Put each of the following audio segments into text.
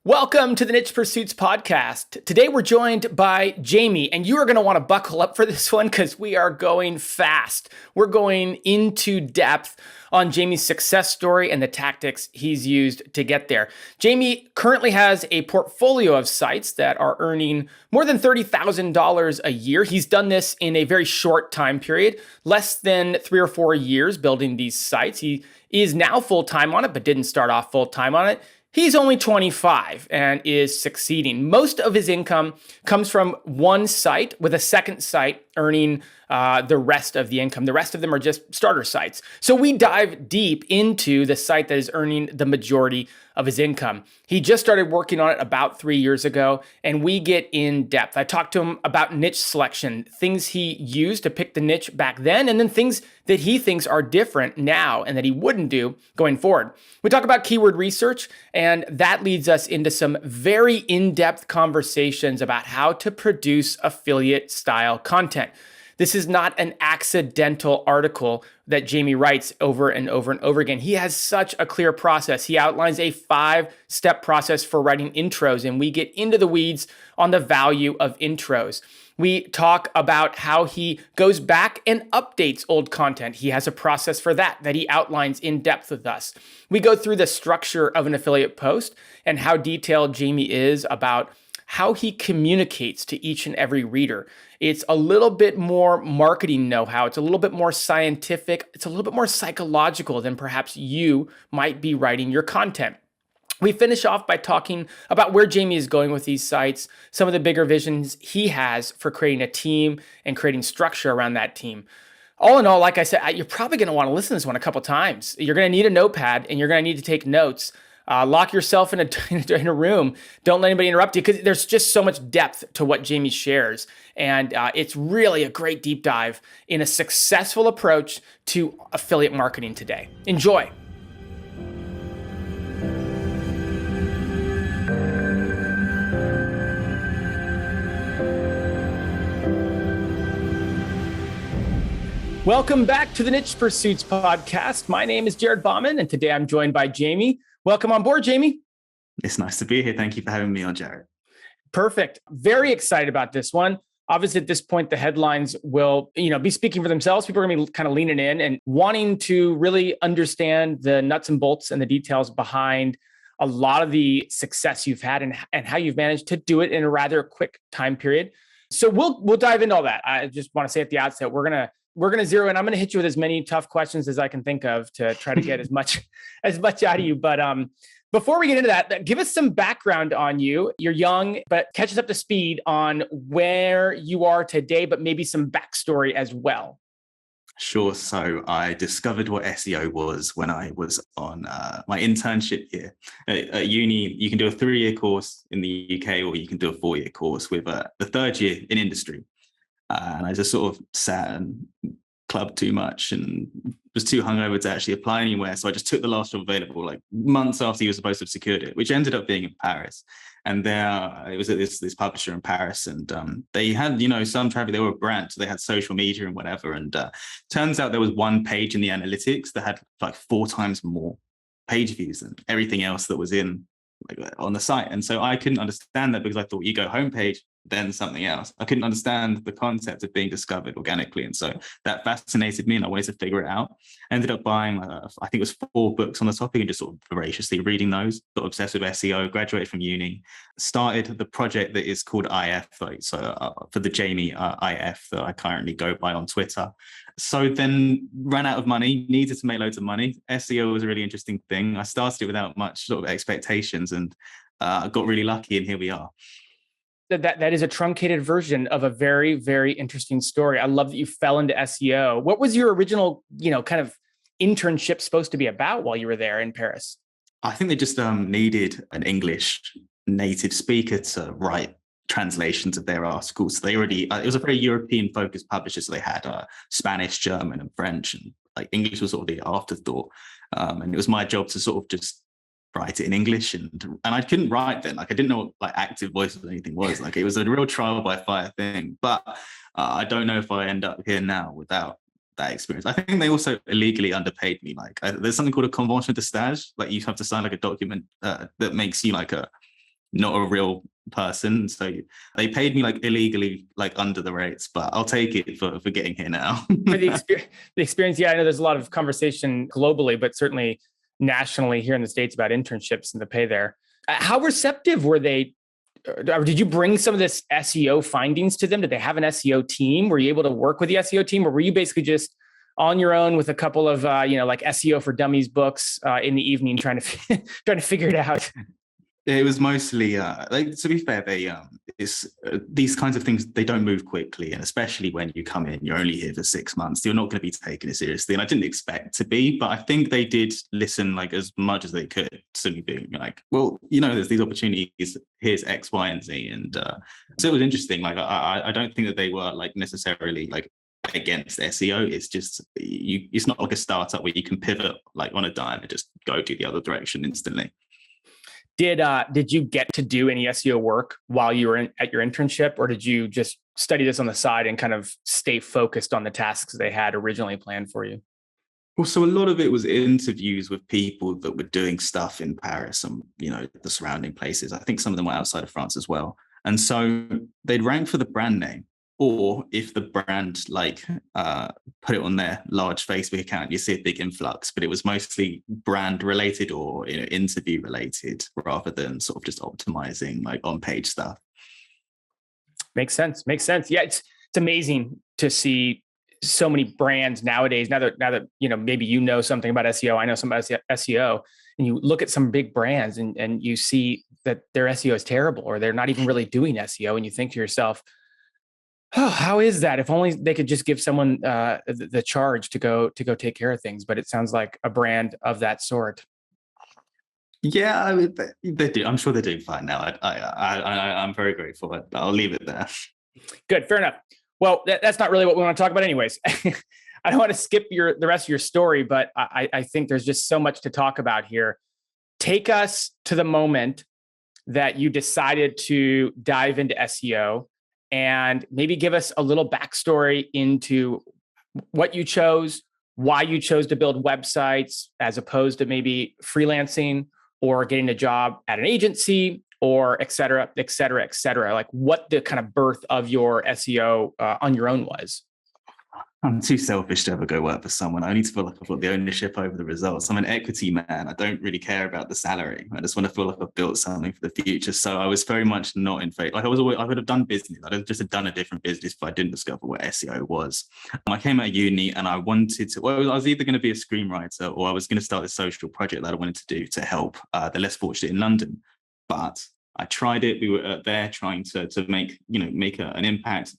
Welcome to the Niche Pursuits podcast. Today we're joined by Jamie, and you are going to want to buckle up for this one because we are going fast. We're going into depth on Jamie's success story and the tactics he's used to get there. Jamie currently has a portfolio of sites that are earning more than $30,000 a year. He's done this in a very short time period, less than 3 or 4 years building these sites. He is now full-time on it, but didn't start off full-time on it. He's only 25 and is succeeding. Most of his income comes from one site, with a second site earning the rest of the income. The rest of them are just starter sites. So we dive deep into the site that is earning the majority of his income. He just started working on it about 3 years ago, and we get in depth. I talked to him about niche selection, things he used to pick the niche back then, and then things that he thinks are different now and that he wouldn't do going forward. We talk about keyword research, and that leads us into some very in-depth conversations about how to produce affiliate style content. This is not an accidental article that Jamie writes over and over and over again. He has such a clear process. He outlines a 5-step process for writing intros, and we get into the weeds on the value of intros. We talk about how he goes back and updates old content. He has a process for that he outlines in depth with us. We go through the structure of an affiliate post and how detailed Jamie is about how he communicates to each and every reader. It's a little bit more marketing know-how. It's a little bit more scientific. It's a little bit more psychological than perhaps you might be writing your content. We finish off by talking about where Jamie is going with these sites, some of the bigger visions he has for creating a team and creating structure around that team. All in all, like I said, you're probably going to want to listen to this one a couple times. You're going to need a notepad and you're going to need to take notes. Lock yourself in a room. Don't let anybody interrupt you because there's just so much depth to what Jamie shares. And it's really a great deep dive in a successful approach to affiliate marketing today. Enjoy. Welcome back to the Niche Pursuits podcast. My name is Jared Bauman, and today I'm joined by Jamie. Welcome on board, Jamie. It's nice to be here. Thank you for having me on, Jared. Perfect. Very excited about this one. Obviously, at this point, the headlines will, be speaking for themselves. People are going to be kind of leaning in and wanting to really understand the nuts and bolts and the details behind a lot of the success you've had and how you've managed to do it in a rather quick time period. So we'll dive into all that. I just want to say at the outset, we're gonna zero in. I'm gonna hit you with as many tough questions as I can think of to try to get as much out of you. But before we get into that, give us some background on you. You're young, but catch us up to speed on where you are today, but maybe some backstory as well. Sure. So I discovered what SEO was when I was on my internship here at uni. You can do a 3-year course in the UK, or you can do a 4-year course with the third year in industry. And I just sort of sat and clubbed too much and was too hungover to actually apply anywhere. So I just took the last job available, like months after you were supposed to have secured it, which ended up being in Paris. And there, it was at this publisher in Paris, and they had, some traffic. They were a brand, so they had social media and whatever. And turns out there was one page in the analytics that had like 4 times more page views than everything else that was on the site. And so I couldn't understand that, because I thought you go homepage, then something else. I couldn't understand the concept of being discovered organically. And so that fascinated me, and I wanted to figure it out. I ended up buying, I think it was 4 books on the topic, and just sort of voraciously reading those. Got obsessed with SEO, graduated from uni, started the project that is called IF, for the Jamie IF that I currently go by on Twitter. So then ran out of money, needed to make loads of money. SEO was a really interesting thing. I started it without much sort of expectations, and got really lucky, and here we are. That is a truncated version of a very, very interesting story. I love that you fell into SEO. What was your original, kind of internship supposed to be about while you were there in Paris? I think they just needed an English native speaker to write translations of their articles. So it was a very European focused publisher. So they had Spanish, German, and French, and like English was sort of the afterthought. And it was my job to sort of just write it in English, and I couldn't write then. Like I didn't know what like active voice or anything was. Like it was a real trial by fire thing. But I don't know if I end up here now without that experience. I think they also illegally underpaid me. Like there's something called a convention de stage. Like you have to sign like a document that makes you like a not a real person. So they paid me like illegally, like under the rates, but I'll take it for getting here now. For the experience, yeah, I know there's a lot of conversation globally, but certainly nationally here in the States about internships and the pay there. How receptive were they? Or did you bring some of this SEO findings to them? Did they have an SEO team? Were you able to work with the SEO team, or were you basically just on your own with a couple of like SEO for Dummies books in the evening, trying to figure it out? It was mostly, like, to be fair, these kinds of things, they don't move quickly. And especially when you come in, you're only here for 6 months, you're not going to be taking it seriously. And I didn't expect to be, but I think they did listen like as much as they could to me being like, well, there's these opportunities, here's X, Y, and Z. And so it was interesting. Like, I don't think that they were like necessarily like against SEO. It's just, it's not like a startup where you can pivot like on a dime and just go to the other direction instantly. Did you get to do any SEO work while you were at your internship, or did you just study this on the side and kind of stay focused on the tasks they had originally planned for you? Well, so a lot of it was interviews with people that were doing stuff in Paris and, the surrounding places. I think some of them were outside of France as well. And so they'd rank for the brand name, or if the brand put it on their large Facebook account, you see a big influx, but it was mostly brand related or interview related rather than sort of just optimizing like on page stuff. Makes sense. Yeah, it's amazing to see so many brands nowadays. Now that maybe something about SEO, I know something about SEO, and you look at some big brands and you see that their SEO is terrible, or they're not even really doing SEO, and you think to yourself, oh, how is that? If only they could just give someone the charge to go take care of things. But it sounds like a brand of that sort. Yeah, I mean, they do. I'm sure they're doing fine now. I'm very grateful, but I'll leave it there. Good, fair enough. Well, that's not really what we want to talk about, anyways. I don't want to skip the rest of your story, but I think there's just so much to talk about here. Take us to the moment that you decided to dive into SEO, and maybe give us a little backstory into what you chose, why you chose to build websites as opposed to maybe freelancing or getting a job at an agency, or et cetera, et cetera, et cetera. Like what the kind of birth of your SEO on your own was. I'm too selfish to ever go work for someone. I need to feel like I've got the ownership over the results. I'm an equity man. I don't really care about the salary. I just want to feel like I've built something for the future. So I was very much not in favor. Like I would have done business. I'd just have done a different business if I didn't discover what SEO was. I came out of uni and I wanted to, I was either going to be a screenwriter or I was going to start this social project that I wanted to do to help the less fortunate in London. But I tried it. We were there trying to make an impact.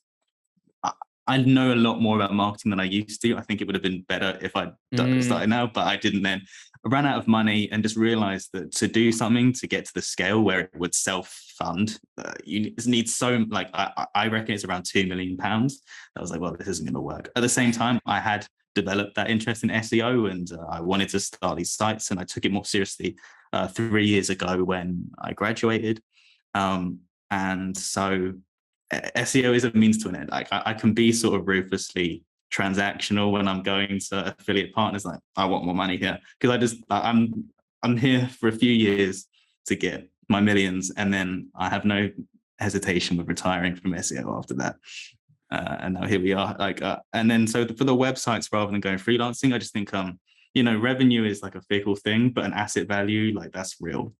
I know a lot more about marketing than I used to. I think it would have been better if I'd started now, but I didn't then. I ran out of money and just realized that to do something to get to the scale where it would self-fund, you need I reckon it's around £2 million. I was like, well, this isn't going to work. At the same time, I had developed that interest in SEO and I wanted to start these sites, and I took it more seriously 3 years ago when I graduated. And so SEO is a means to an end. Like I can be sort of ruthlessly transactional when I'm going to affiliate partners. Like I want more money here because I'm here for a few years to get my millions, and then I have no hesitation with retiring from SEO after that. And now here we are. And then so for the websites, rather than going freelancing, I just think revenue is like a fickle thing, but an asset value, like that's real.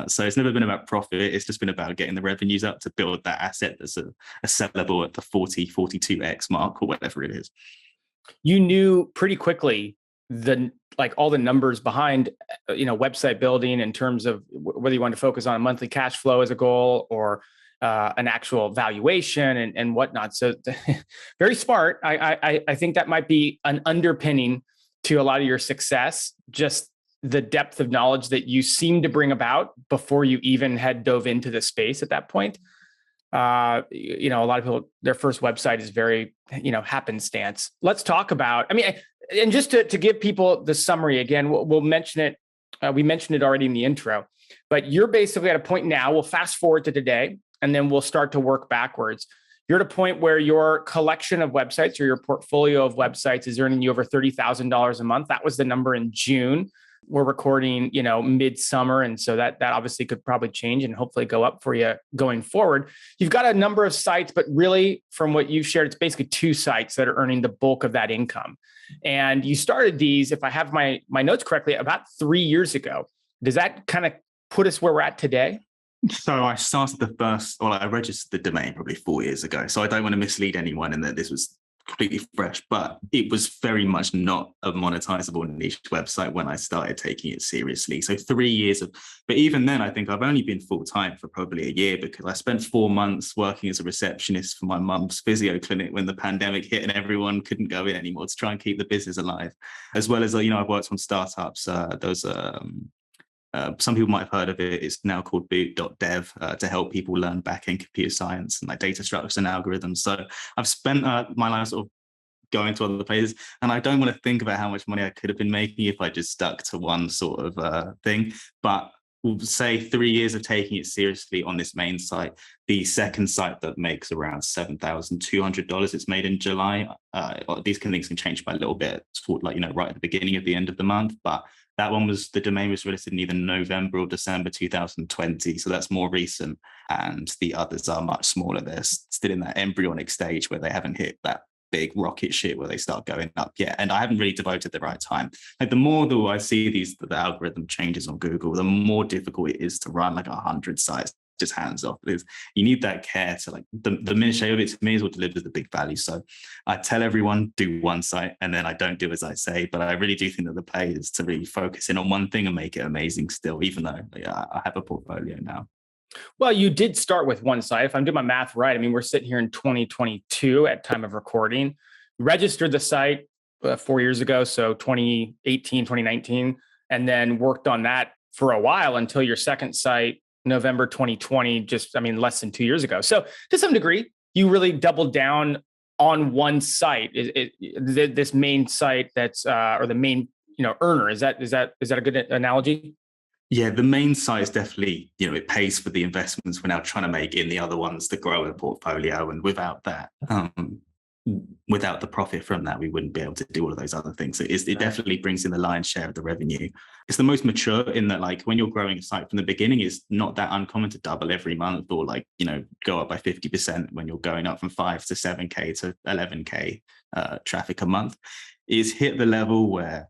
So it's never been about profit. It's just been about getting the revenues up to build that asset that's a sellable at the 42x mark or whatever it is. You knew pretty quickly all the numbers behind, website building in terms of whether you want to focus on a monthly cash flow as a goal or an actual valuation and whatnot. So very smart. I think that might be an underpinning to a lot of your success, just the depth of knowledge that you seem to bring about before you even had dove into the space at that point. A lot of people, their first website is very, happenstance. Let's talk about, and just to give people the summary again, we'll mention it. We mentioned it already in the intro, but you're basically at a point now, we'll fast forward to today, and then we'll start to work backwards. You're at a point where your collection of websites or your portfolio of websites is earning you over $30,000 a month. That was the number in June. We're recording, midsummer. And so that obviously could probably change and hopefully go up for you going forward. You've got a number of sites, but really from what you've shared, it's basically 2 sites that are earning the bulk of that income. And you started these, if I have my notes correctly, about 3 years ago. Does that kind of put us where we're at today? So I started I registered the domain probably 4 years ago. So I don't want to mislead anyone in that this was completely fresh, but it was very much not a monetizable niche website when I started taking it seriously. So 3 years but even then, I think I've only been full-time for probably a year, because I spent 4 months working as a receptionist for my mum's physio clinic when the pandemic hit and everyone couldn't go in anymore to try and keep the business alive. As well as, I've worked on startups. Some people might have heard of it. It's now called boot.dev to help people learn back-end computer science and like data structures and algorithms. So I've spent my life sort of going to other places, and I don't want to think about how much money I could have been making if I just stuck to one sort of thing. But we'll say 3 years of taking it seriously on this main site. The second site that makes around $7,200. It's made in July. These things can change by a little bit, sort of like, right at the beginning of the end of the month. But that one the domain was registered in either November or December 2020. So that's more recent. And the others are much smaller. They're still in that embryonic stage where they haven't hit that big rocket ship where they start going up yet. And I haven't really devoted the right time. Like the more though I see the algorithm changes on Google, the more difficult it is to run like 100 sites just hands off. You need that care to like the minutiae of it to me is what delivers the big value. So I tell everyone do one site and then I don't do as I say, but I really do think that the play is to really focus in on one thing and make it amazing still, even though I have a portfolio now. Well, you did start with one site. If I'm doing my math right, I mean, we're sitting here in 2022 at time of recording. Registered the site 4 years ago, so 2018, 2019, and then worked on that for a while until your second site, November 2020, less than 2 years ago. So to some degree, you really doubled down on one site. This main site that's or the main earner. Is that a good analogy? Yeah, the main site is definitely, it pays for the investments we're now trying to make in the other ones to grow a portfolio. And without that, without the profit from that, we wouldn't be able to do all of those other things. So it definitely brings in the lion's share of the revenue. It's the most mature in that, like, when you're growing a site from the beginning, it's not that uncommon to double every month or go up by 50% when you're going up from 5 to 7K to 11K traffic a month. It's hit the level where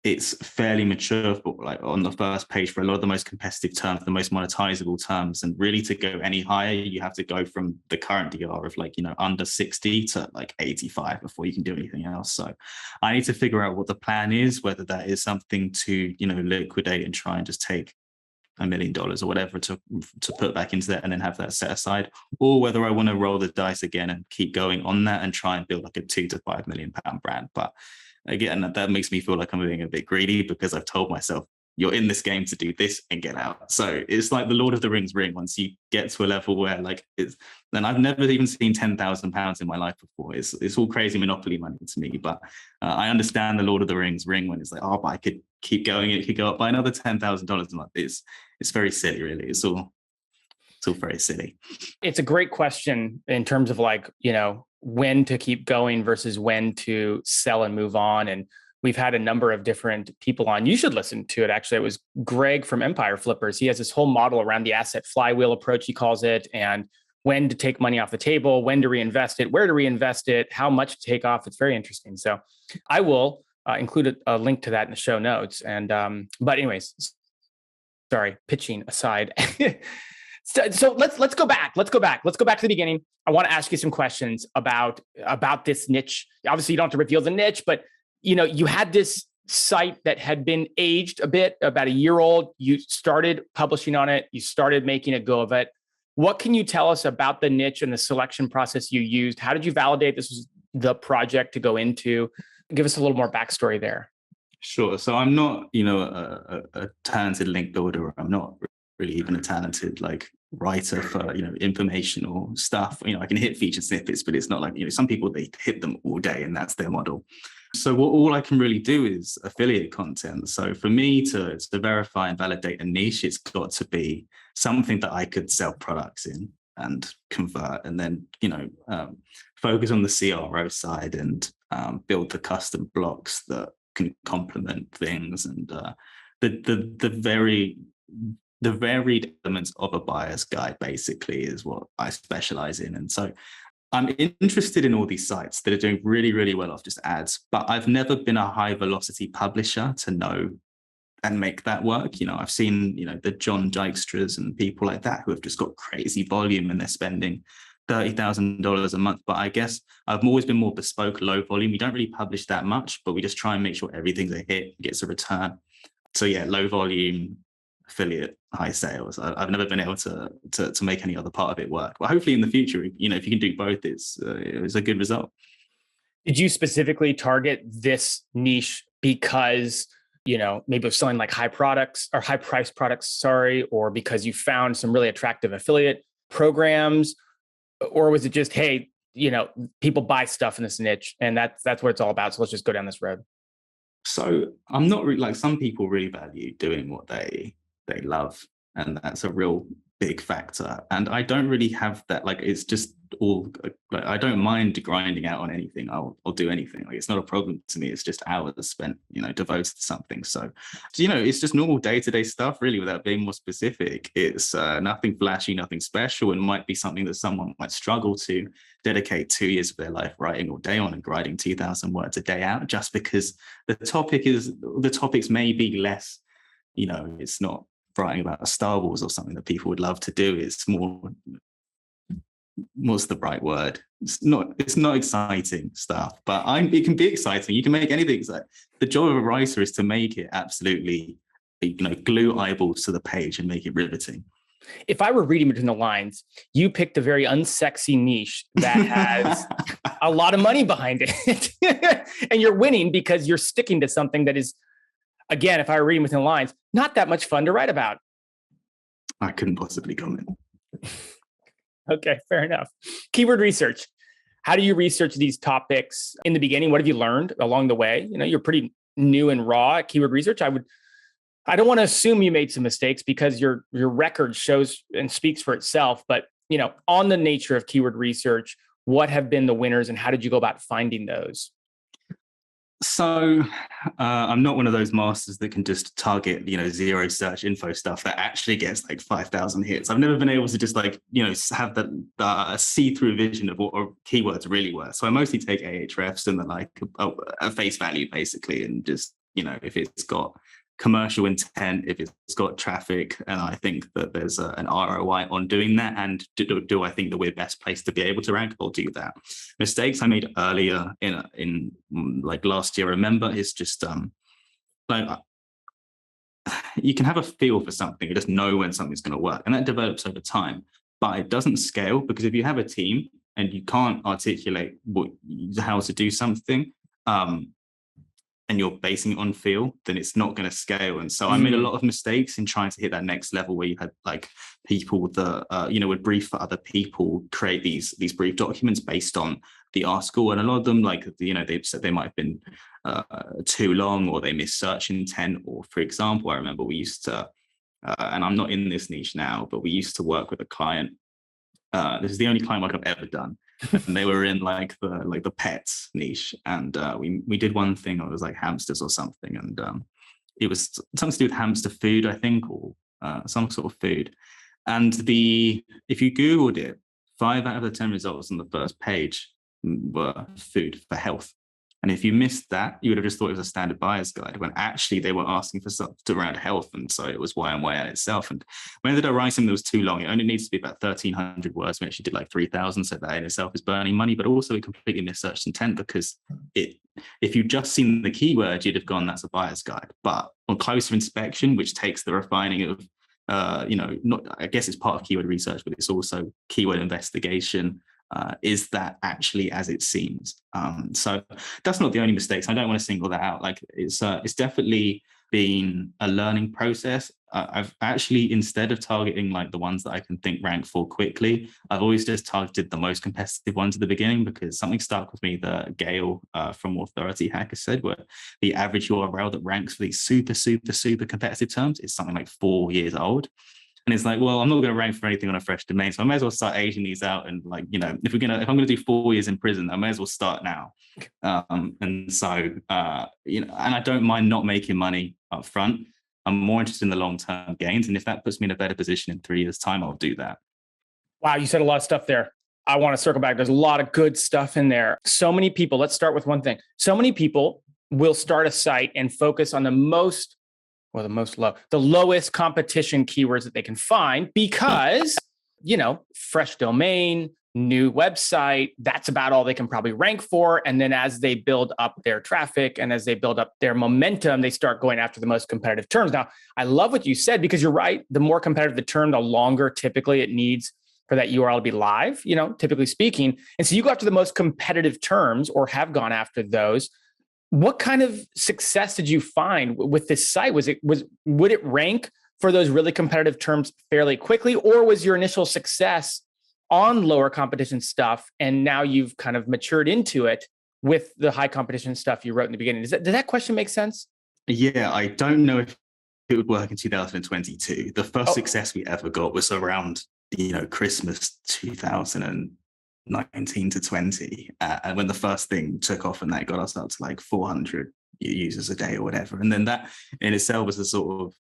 it's fairly mature, but like on the first page for a lot of the most competitive terms, the most monetizable terms. And really to go any higher, you have to go from the current DR of under 60 to 85 before you can do anything else. So I need to figure out what the plan is, whether that is something to, liquidate and try and just take $1 million or whatever to put back into that and then have that set aside, or whether I want to roll the dice again and keep going on that and try and build like a £2 to £5 million brand. But again, that makes me feel like I'm being a bit greedy because I've told myself, you're in this game to do this and get out. So it's like the Lord of the Rings ring. Once you get to a level where then I've never even seen £10,000 in my life before. It's all crazy Monopoly money to me, but I understand the Lord of the Rings ring when it's like, but I could keep going. It could go up by another $10,000 a month. It's very silly, really. It's all very silly. It's a great question in terms of when to keep going versus when to sell and move on. And we've had a number of different people on. You should listen to it. Actually, it was Greg from Empire Flippers. He has this whole model around the asset flywheel approach, he calls it, and when to take money off the table, when to reinvest it, where to reinvest it, how much to take off. It's very interesting. So I will include a link to that in the show notes. And but anyways, sorry, pitching aside. So let's go back. Let's go back to the beginning. I want to ask you some questions about this niche. Obviously, you don't have to reveal the niche, but you had this site that had been aged a bit, about a year old. You started publishing on it. You started making a go of it. What can you tell us about the niche and the selection process you used? How did you validate this was the project to go into? Give us a little more backstory there. Sure. So I'm not, a talented link builder. I'm not really even a talented writer for informational stuff. I can hit feature snippets, but it's not like some people, they hit them all day and that's their model. So all I can really do is affiliate content. So for me to verify and validate a niche, it's got to be something that I could sell products in and convert, and then focus on the CRO side and build the custom blocks that can complement things, and the varied elements of a buyer's guide basically is what I specialize in. And so I'm interested in all these sites that are doing really, really well off just ads, but I've never been a high velocity publisher to know and make that work. I've seen, the John Dykstras and people like that who have just got crazy volume and they're spending $30,000 a month. But I guess I've always been more bespoke, low volume. We don't really publish that much, but we just try and make sure everything's a hit, gets a return. So yeah, low volume, affiliate, high sales. I've never been able to make any other part of it work. But hopefully in the future, if you can do both, it's a good result. Did you specifically target this niche because, maybe it was selling like high products or high price products, or because you found some really attractive affiliate programs? Or was it just, hey, people buy stuff in this niche and that's what it's all about. So let's just go down this road. So I'm not really, like, some people really value doing what they love, and that's a real big factor. And I don't really have that. Like, it's just all, like, I don't mind grinding out on anything. I'll do anything. Like, it's not a problem to me. It's just hours spent, devoted to something. So it's just normal day-to-day stuff, really, without being more specific. It's nothing flashy, nothing special, and might be something that someone might struggle to dedicate 2 years of their life writing all day on and grinding 2,000 words a day out, just because the topics may be less, it's not writing about Star Wars or something that people would love to do. It's more, what's the right word? It's not exciting stuff, but it can be exciting. You can make anything exciting. The job of a writer is to make it absolutely, glue eyeballs to the page and make it riveting. If I were reading between the lines, you picked a very unsexy niche that has a lot of money behind it. And you're winning because you're sticking to something that is, again, if I were reading between the lines, not that much fun to write about. I couldn't possibly comment. Okay, fair enough. Keyword research. How do you research these topics in the beginning? What have you learned along the way? You're pretty new and raw at keyword research. I don't want to assume you made some mistakes because your record shows and speaks for itself. But, on the nature of keyword research, what have been the winners and how did you go about finding those? So I'm not one of those masters that can just target, zero search info stuff that actually gets like 5,000 hits. I've never been able to just have the see-through vision of what keywords really were. So I mostly take Ahrefs and a face value basically, and just, if it's got commercial intent, if it's got traffic, and I think that there's an ROI on doing that, and do I think that we're best placed to be able to rank, I'll do that. Mistakes I made earlier in like last year, remember, is just you can have a feel for something, you just know when something's going to work, and that develops over time, but it doesn't scale, because if you have a team and you can't articulate how to do something, and you're basing it on feel, then it's not going to scale. And so I made a lot of mistakes in trying to hit that next level, where you had like people that would brief for other people, create these brief documents based on the article, and a lot of them, they said they might have been too long, or they missed search intent. Or, for example, I remember we used to, and I'm not in this niche now, but we used to work with a client. This is the only client work I've ever done. And they were in the pets niche, and we did one thing. It was like hamsters or something, and it was something to do with hamster food, I think, or some sort of food. And if you Googled it, 5 out of the 10 results on the first page were food for health. And if you missed that, you would have just thought it was a standard buyer's guide, when actually they were asking for stuff around health. And so it was Y itself. And we ended up writing something that was too long. It only needs to be about 1,300 words. We actually did like 3,000. So that in itself is burning money, but also it completely missed search intent, because if you'd just seen the keyword, you'd have gone, that's a buyer's guide. But on closer inspection, which takes the refining of, I guess it's part of keyword research, but it's also keyword investigation. Is that actually as it seems? So that's not the only mistakes. I don't want to single that out. Like, it's definitely been a learning process. I've actually, instead of targeting like the ones that I can think rank for quickly, I've always just targeted the most competitive ones at the beginning, because something stuck with me that Gail from Authority Hacker said, where the average URL that ranks for these super, super, super competitive terms is something like 4 years old. And it's like, well, I'm not going to rank for anything on a fresh domain, so I may as well start aging these out. And like, if I'm going to do 4 years in prison, I may as well start now. And so, and I don't mind not making money up front. I'm more interested in the long-term gains, and if that puts me in a better position in 3 years' time, I'll do that. Wow, you said a lot of stuff there. I want to circle back. There's a lot of good stuff in there. So many people, let's start with one thing. So many people will start a site and focus on the lowest competition keywords that they can find because, fresh domain, new website, that's about all they can probably rank for. And then as they build up their traffic and as they build up their momentum, they start going after the most competitive terms. Now, I love what you said because you're right. The more competitive the term, the longer typically it needs for that URL to be live, typically speaking. And so you go after the most competitive terms or have gone after those. What kind of success did you find with this site? Would it rank for those really competitive terms fairly quickly, or was your initial success on lower competition stuff and now you've kind of matured into it with the high competition stuff you wrote in the beginning? Does that question make sense? Yeah, I don't know if it would work in 2022. The first success we ever got was around Christmas 2019 to 20, and when the first thing took off, and that got us up to like 400 users a day or whatever. And then that in itself was a sort of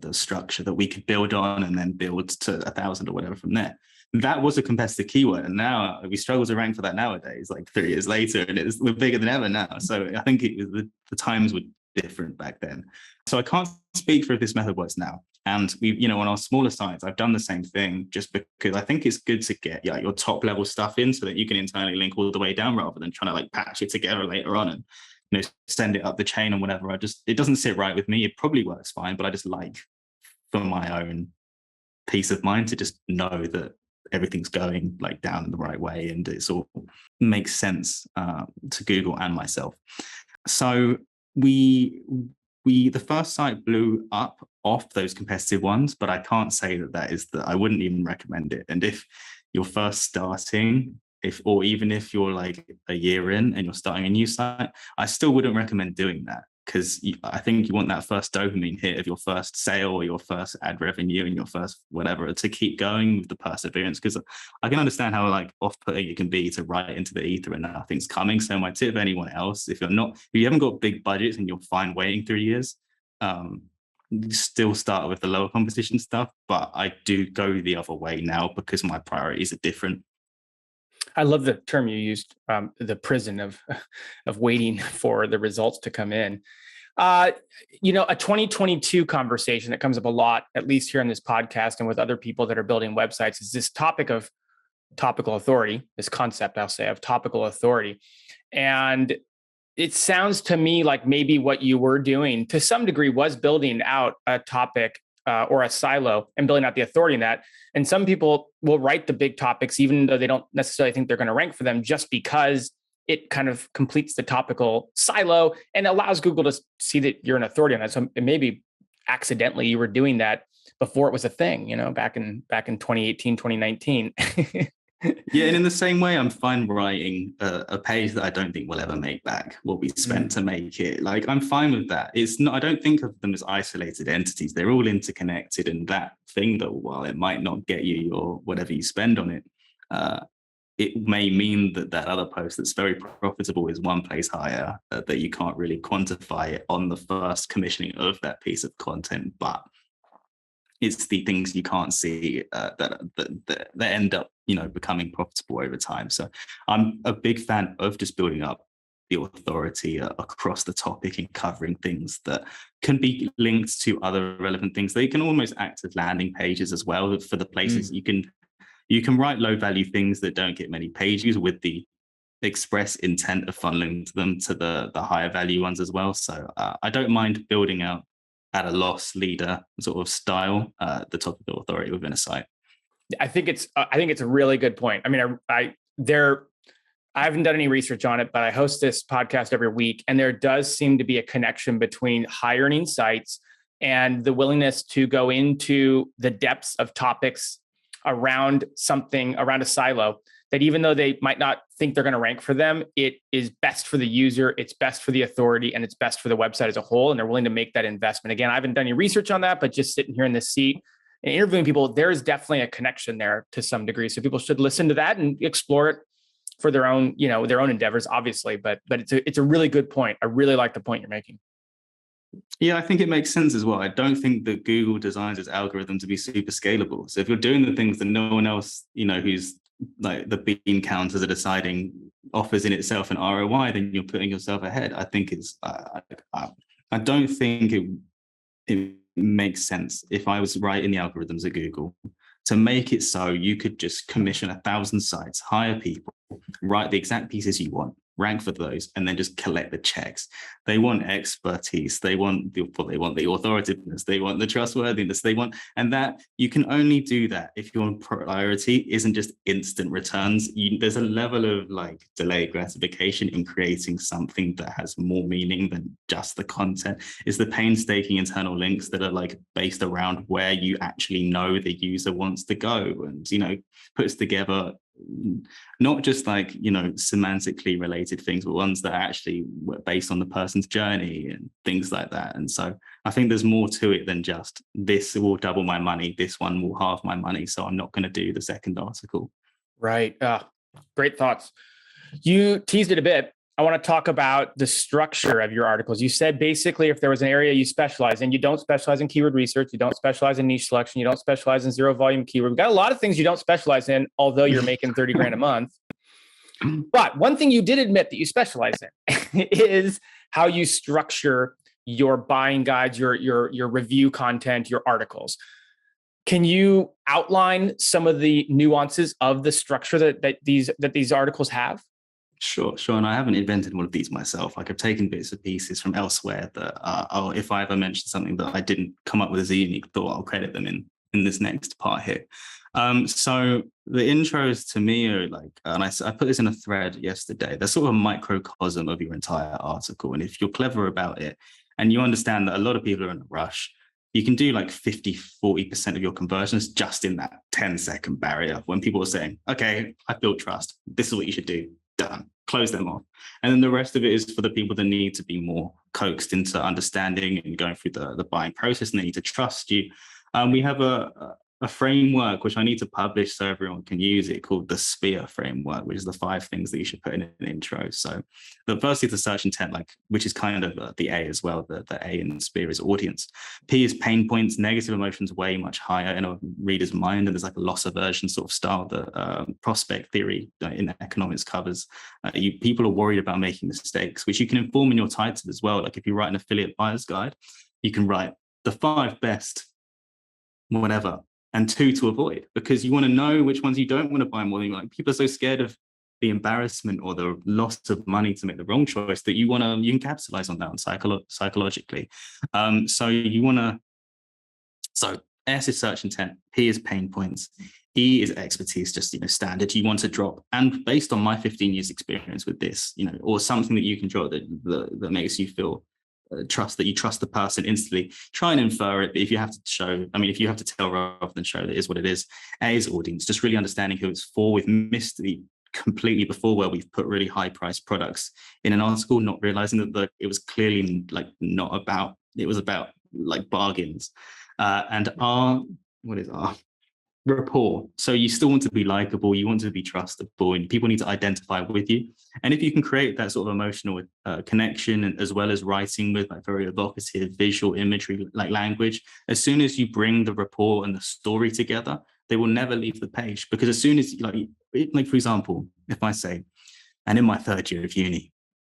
the structure that we could build on and then build to 1,000 or whatever from there. That was a competitive keyword, and now we struggle to rank for that nowadays, like 3 years later, and we're bigger than ever now. So I think the times were different back then. So I can't speak for if this method works now. And we, on our smaller sites, I've done the same thing just because I think it's good to get your top level stuff in so that you can internally link all the way down rather than trying to like patch it together later on and send it up the chain and whatever. It doesn't sit right with me. It probably works fine, but I just like, for my own peace of mind, to just know that everything's going like down in the right way and it's all makes sense to Google and myself. So the first site blew up off those competitive ones, but I can't say I wouldn't even recommend it. And if you're first starting, even if you're like a year in and you're starting a new site, I still wouldn't recommend doing that, because I think you want that first dopamine hit of your first sale or your first ad revenue and your first whatever to keep going with the perseverance. Because I can understand how like off-putting it can be to write into the ether and nothing's coming. So my tip to anyone else, if you haven't got big budgets and you're fine waiting 3 years, you still start with the lower competition stuff. But I do go the other way now because my priorities are different. I love the term you used, the prison of waiting for the results to come in. A 2022 conversation that comes up a lot, at least here on this podcast and with other people that are building websites, is this topic of topical authority, this concept, I'll say, of topical authority. And it sounds to me like maybe what you were doing to some degree was building out a topic or a silo and building out the authority in that. And some people will write the big topics, even though they don't necessarily think they're going to rank for them, just because it kind of completes the topical silo and allows Google to see that you're an authority on that. So maybe accidentally you were doing that before it was a thing, back in 2018, 2019. Yeah, and in the same way, I'm fine writing a page that I don't think will ever make back what we spent to make it. Like, I'm fine with that. It's not. I don't think of them as isolated entities. They're all interconnected, and that thing, though, while it might not get you your whatever you spend on it, it may mean that other post that's very profitable is one place higher, that you can't really quantify it on the first commissioning of that piece of content, but it's the things you can't see that end up, becoming profitable over time. So I'm a big fan of just building up the authority across the topic and covering things that can be linked to other relevant things. They can almost act as landing pages as well for the places you can write low value things that don't get many page views with the express intent of funneling them to the higher value ones as well. So I don't mind building out at a loss leader sort of style, the topical authority within a site. I think it's a really good point. I mean, I haven't done any research on it, but I host this podcast every week, and there does seem to be a connection between high earning sites and the willingness to go into the depths of topics around a silo that even though they might not think they're going to rank for them, it is best for the user, it's best for the authority, and it's best for the website as a whole. And they're willing to make that investment. Again, I haven't done any research on that, but just sitting here in this seat and interviewing people, there is definitely a connection there to some degree. So people should listen to that and explore it for their own, their own endeavors, obviously. But it's a really good point. I really like the point you're making. Yeah, I think it makes sense as well. I don't think that Google designs its algorithm to be super scalable. So if you're doing the things that no one else, who's like the bean counters are deciding offers in itself an ROI, then you're putting yourself ahead. I think I don't think it makes sense, if I was writing the algorithms at Google, to make it so you could just commission 1,000 sites, hire people, write the exact pieces you want, rank for those, and then just collect the checks. They want expertise. They want the authoritativeness. They want the trustworthiness. And that you can only do that if your priority isn't just instant returns. There's a level of like delayed gratification in creating something that has more meaning than just the content. It's the painstaking internal links that are like based around where you actually know the user wants to go, and puts together not just like semantically related things, but ones that are actually based on the person's journey and things like that. And so I think there's more to it than just this will double my money, this one will halve my money, so I'm not going to do the second article. Right. Great thoughts. You teased it a bit. I want to talk about the structure of your articles. You said basically if there was an area you specialize in, you don't specialize in keyword research, you don't specialize in niche selection, you don't specialize in zero volume keyword. We've got a lot of things you don't specialize in, although you're making 30 grand a month. But one thing you did admit that you specialize in is how you structure your buying guides, your review content, your articles. Can you outline some of the nuances of the structure that these articles have? Sure. And I haven't invented one of these myself. Like I've taken bits and pieces from elsewhere that if I ever mention something that I didn't come up with as a unique thought, I'll credit them in this next part here. So the intros to me are like, and I put this in a thread yesterday, they're sort of a microcosm of your entire article. And if you're clever about it and you understand that a lot of people are in a rush, you can do like 50-40% of your conversions just in that 10-second barrier when people are saying, okay, I built trust, this is what you should do. Done. Close them off. And then the rest of it is for the people that need to be more coaxed into understanding and going through the buying process, and they need to trust you. We have a framework which I need to publish so everyone can use it, called the SPEAR framework, which is the 5 things that you should put in an intro. So the first is the search intent, which is kind of the A as well. The A in SPEAR is audience. P is pain points. Negative emotions way much higher in a reader's mind, and there's like a loss aversion sort of style that prospect theory in economics covers. People are worried about making mistakes, which you can inform in your title as well. Like if you write an affiliate buyer's guide, you can write the 5 best whatever and 2 to avoid, because you want to know which ones you don't want to buy more than you like. People are so scared of the embarrassment or the loss of money to make the wrong choice that you can capitalize on that psychologically. So S is search intent, P is pain points, E is expertise, just standard. You want to drop, and based on my 15 years experience with this, or something that you can drop that makes you feel trust, that you trust the person instantly. Try and infer it, but if you have to tell rather than show, that is what it is. A is audience, just really understanding who it's for. We've missed the completely before where we've put really high priced products in an article, not realizing that it was clearly like not about, it was about like bargains. And R, what is R? Rapport. So you still want to be likable, you want to be trustable, and people need to identify with you. And if you can create that sort of emotional connection, and as well as writing with like very evocative visual imagery, like language, as soon as you bring the rapport and the story together, they will never leave the page. Because as soon as like for example, if I say, and in my 3rd year of uni,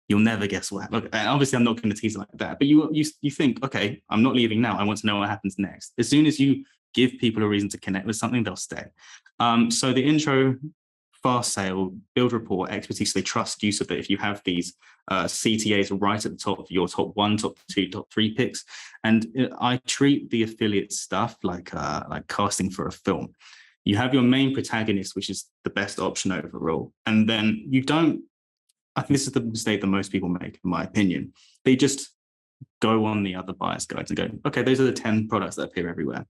you'll never guess what happened. And obviously I'm not going to tease it like that, but you think, okay, I'm not leaving now, I want to know what happens next. As soon as you give people a reason to connect with something, they'll stay. So the intro, fast sale, build rapport, expertise, they trust you, so that if you have these CTAs right at the top, your top 1, top 2, top 3 picks. And I treat the affiliate stuff like casting for a film. You have your main protagonist, which is the best option overall. And then I think this is the mistake that most people make, in my opinion. They just go on the other buyer's guides and go, okay, those are the 10 products that appear everywhere.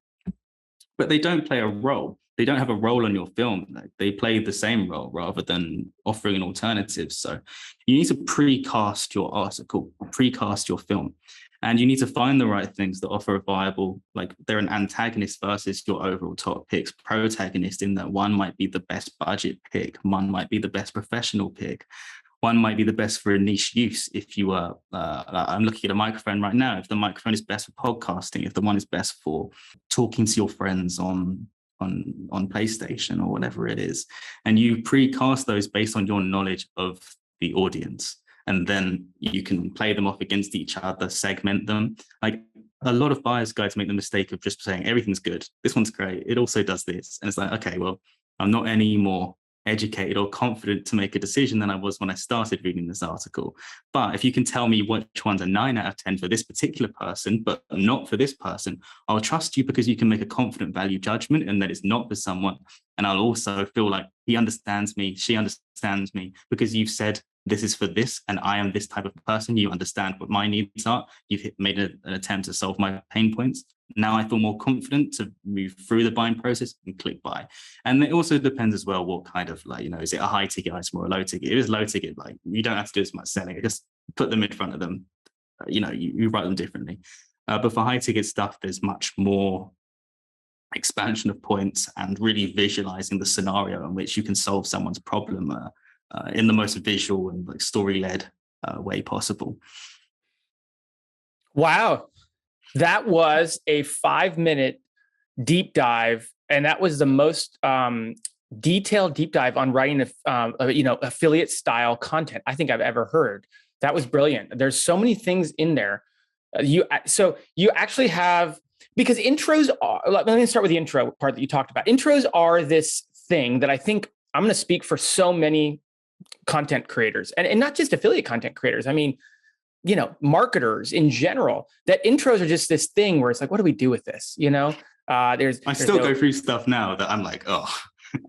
But they don't play a role. they don't have a role on your film. They play the same role rather than offering an alternative. So you need to precast your article, precast your film. And you need to find the right things that offer a viable, like they're an antagonist versus your overall top picks, protagonist, in that one might be the best budget pick, one might be the best professional pick, one might be the best for a niche use. If you are, I'm looking at a microphone right now. If the microphone is best for podcasting, if the one is best for talking to your friends on PlayStation or whatever it is, and you precast those based on your knowledge of the audience, and then you can play them off against each other, segment them. Like a lot of buyers guides make the mistake of just saying everything's good. This one's great. It also does this, and it's like, okay, well, I'm not any more educated or confident to make a decision than I was when I started reading this article. But if you can tell me which one's a 9 out of 10 for this particular person, but not for this person, I'll trust you because you can make a confident value judgment and that it's not for someone. And I'll also feel like he understands me, she understands me, because you've said this is for this and I am this type of person. You understand what my needs are. You've made an attempt to solve my pain points. Now I feel more confident to move through the buying process and click buy. And it also depends as well what kind of, like, is it a high ticket item or a low ticket? If it's low ticket, like, you don't have to do as much selling. Just put them in front of them. You write them differently. But for high ticket stuff, there's much more expansion of points and really visualizing the scenario in which you can solve someone's problem in the most visual and like story-led way possible. Wow. That was a 5-minute deep dive. And that was the most detailed deep dive on writing, affiliate style content I think I've ever heard. That was brilliant. There's so many things in there. So you actually have, because intros are, let me start with the intro part that you talked about. Intros are this thing that I think I'm going to speak for so many content creators and not just affiliate content creators. I mean, marketers in general, that intros are just this thing where it's like, what do we do with this? I still go through stuff now that I'm like, oh.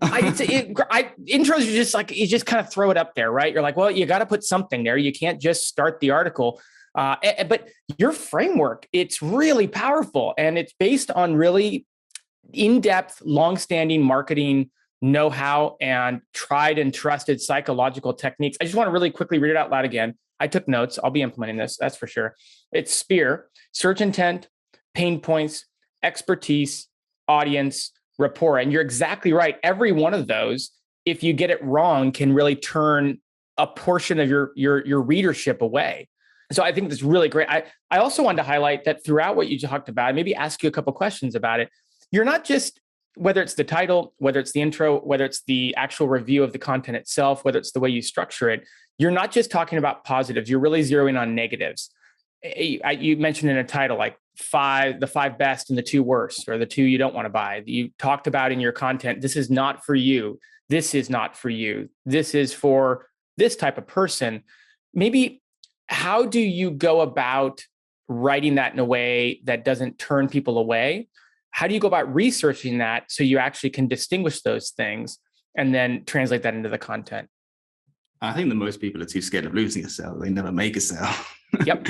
Intros are just like, you just kind of throw it up there, right? You're like, well, you got to put something there. You can't just start the article. But your framework, it's really powerful. And it's based on really in-depth, long-standing marketing know-how and tried and trusted psychological techniques. I just want to really quickly read it out loud again. I took notes. I'll be implementing this. That's for sure. It's SPEAR: search intent, pain points, expertise, audience, rapport. And you're exactly right. Every one of those, if you get it wrong, can really turn a portion of your readership away. So I think that's really great. I also wanted to highlight that throughout what you talked about, maybe ask you a couple questions about it. You're not just, whether it's the title, whether it's the intro, whether it's the actual review of the content itself, whether it's the way you structure it, you're not just talking about positives. You're really zeroing on negatives. You mentioned in a title, like the 5 best and the 2 worst, or the 2 you don't want to buy. You talked about in your content, this is not for you. This is not for you. This is for this type of person. Maybe how do you go about writing that in a way that doesn't turn people away? How do you go about researching that so you actually can distinguish those things and then translate that into the content? I think that most people are too scared of losing a sale. They never make a sale. Yep.